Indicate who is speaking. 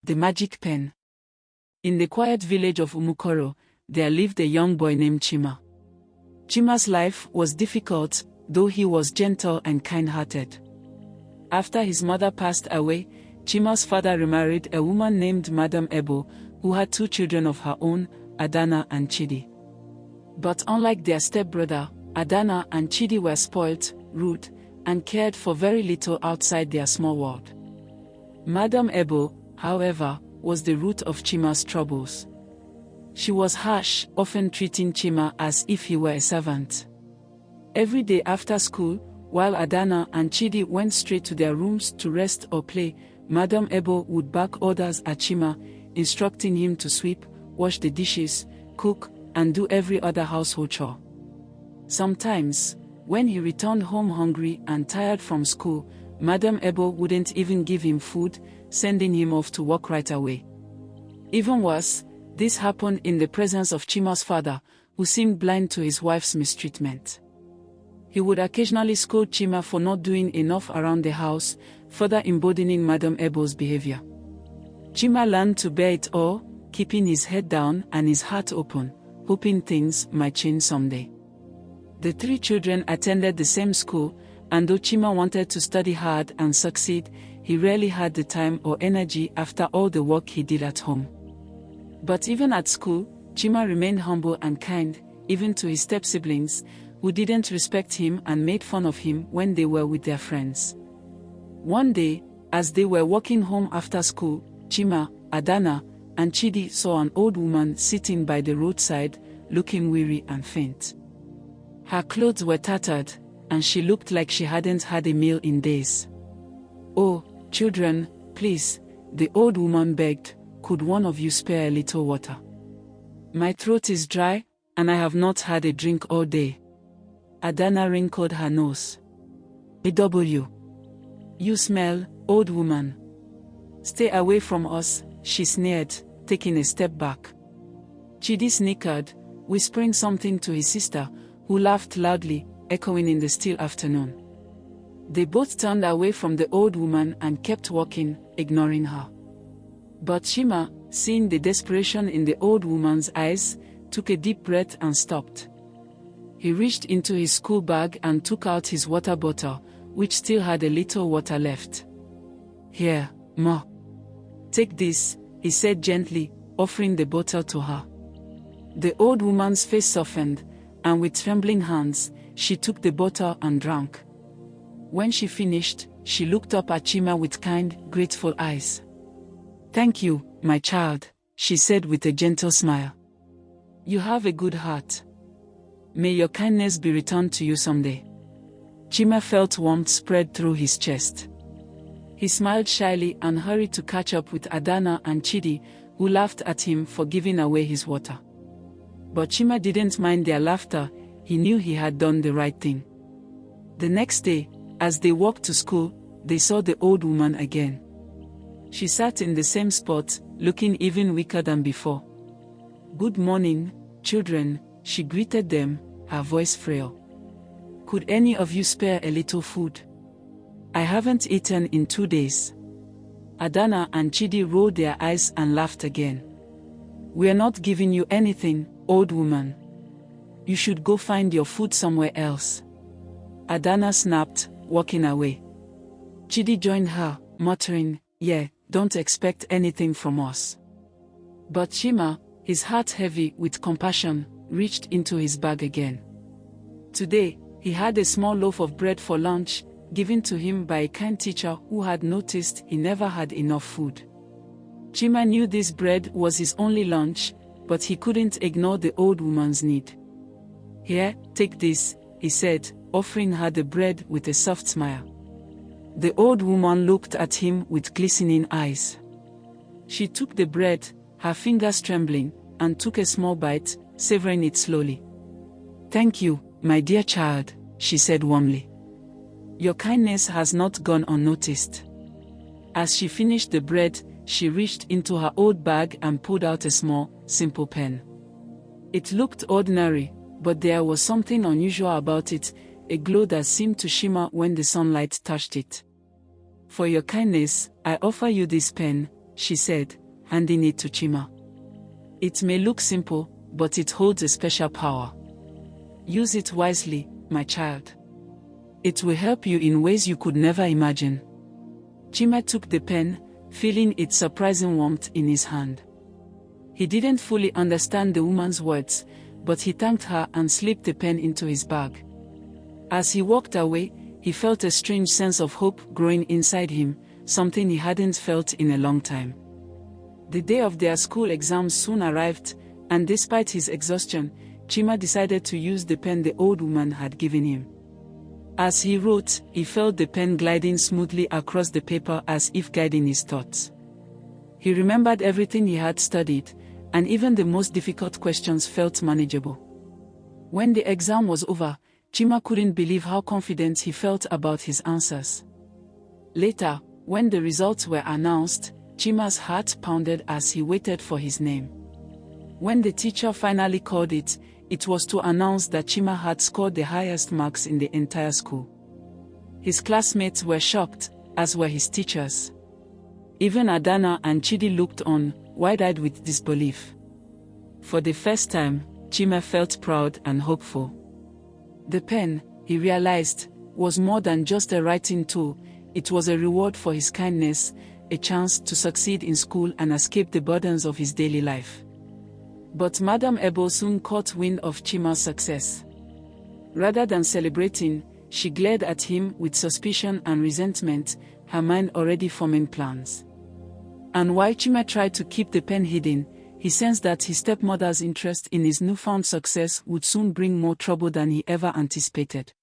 Speaker 1: The Magic Pen. In the quiet village of Umukoro, there lived a young boy named Chima. Chima's life was difficult, though he was gentle and kind-hearted. After his mother passed away, Chima's father remarried a woman named Madam Ebo, who had 2 children of her own, Adana and Chidi. But unlike their stepbrother, Adana and Chidi were spoilt, rude, and cared for very little outside their small world. Madam Ebo, however, was the root of Chima's troubles. She was harsh, often treating Chima as if he were a servant. Every day after school, while Adana and Chidi went straight to their rooms to rest or play, Madam Ebo would bark orders at Chima, instructing him to sweep, wash the dishes, cook, and do every other household chore. Sometimes, when he returned home hungry and tired from school, Madam Ebo wouldn't even give him food, sending him off to work right away. Even worse, this happened in the presence of Chima's father, who seemed blind to his wife's mistreatment. He would occasionally scold Chima for not doing enough around the house, further emboldening Madam Ebo's behavior. Chima learned to bear it all, keeping his head down and his heart open, hoping things might change someday. The 3 children attended the same school, and though Chima wanted to study hard and succeed, he rarely had the time or energy after all the work he did at home. But even at school, Chima remained humble and kind, even to his step-siblings, who didn't respect him and made fun of him when they were with their friends. One day, as they were walking home after school, Chima, Adana, and Chidi saw an old woman sitting by the roadside, looking weary and faint. Her clothes were tattered, and she looked like she hadn't had a meal in days. "Oh, children, please," the old woman begged, "could one of you spare a little water? My throat is dry, and I have not had a drink all day." Adana wrinkled her nose. "AW. You smell, old woman. Stay away from us," she sneered, taking a step back. Chidi snickered, whispering something to his sister, who laughed loudly, echoing in the still afternoon. They both turned away from the old woman and kept walking, ignoring her. But Chima, seeing the desperation in the old woman's eyes, took a deep breath and stopped. He reached into his school bag and took out his water bottle, which still had a little water left. "Here, Ma. Take this," he said gently, offering the bottle to her. The old woman's face softened, and with trembling hands, she took the bottle and drank. When she finished, she looked up at Chima with kind, grateful eyes. "Thank you, my child," she said with a gentle smile. "You have a good heart. May your kindness be returned to you someday." Chima felt warmth spread through his chest. He smiled shyly and hurried to catch up with Adana and Chidi, who laughed at him for giving away his water. But Chima didn't mind their laughter. He knew he had done the right thing. The next day, as they walked to school, they saw the old woman again. She sat in the same spot, looking even weaker than before. "Good morning, children," she greeted them, her voice frail. "Could any of you spare a little food? I haven't eaten in 2 days." Adana and Chidi rolled their eyes and laughed again. "We're not giving you anything, old woman. You should go find your food somewhere else." Adana snapped, walking away. Chidi joined her, muttering, "Yeah, don't expect anything from us." But Chima, his heart heavy with compassion, reached into his bag again. Today, he had a small loaf of bread for lunch, given to him by a kind teacher who had noticed he never had enough food. Chima knew this bread was his only lunch, but he couldn't ignore the old woman's need. "Here, take this," he said, offering her the bread with a soft smile. The old woman looked at him with glistening eyes. She took the bread, her fingers trembling, and took a small bite, savoring it slowly. "Thank you, my dear child," she said warmly. "Your kindness has not gone unnoticed." As she finished the bread, she reached into her old bag and pulled out a small, simple pen. It looked ordinary, but there was something unusual about it, a glow that seemed to shimmer when the sunlight touched it. "For your kindness, I offer you this pen," she said, handing it to Chima. "It may look simple, but it holds a special power. Use it wisely, my child. It will help you in ways you could never imagine." Chima took the pen, feeling its surprising warmth in his hand. He didn't fully understand the woman's words, but he thanked her and slipped the pen into his bag. As he walked away, he felt a strange sense of hope growing inside him, something he hadn't felt in a long time. The day of their school exams soon arrived, and despite his exhaustion, Chima decided to use the pen the old woman had given him. As he wrote, he felt the pen gliding smoothly across the paper as if guiding his thoughts. He remembered everything he had studied, and even the most difficult questions felt manageable. When the exam was over, Chima couldn't believe how confident he felt about his answers. Later, when the results were announced, Chima's heart pounded as he waited for his name. When the teacher finally called it, it was to announce that Chima had scored the highest marks in the entire school. His classmates were shocked, as were his teachers. Even Adana and Chidi looked on, wide-eyed with disbelief. For the first time, Chima felt proud and hopeful. The pen, he realized, was more than just a writing tool. It was a reward for his kindness, a chance to succeed in school and escape the burdens of his daily life. But Madame Ebo soon caught wind of Chima's success. Rather than celebrating, she glared at him with suspicion and resentment, her mind already forming plans. And while Chima tried to keep the pen hidden, he sensed that his stepmother's interest in his newfound success would soon bring more trouble than he ever anticipated.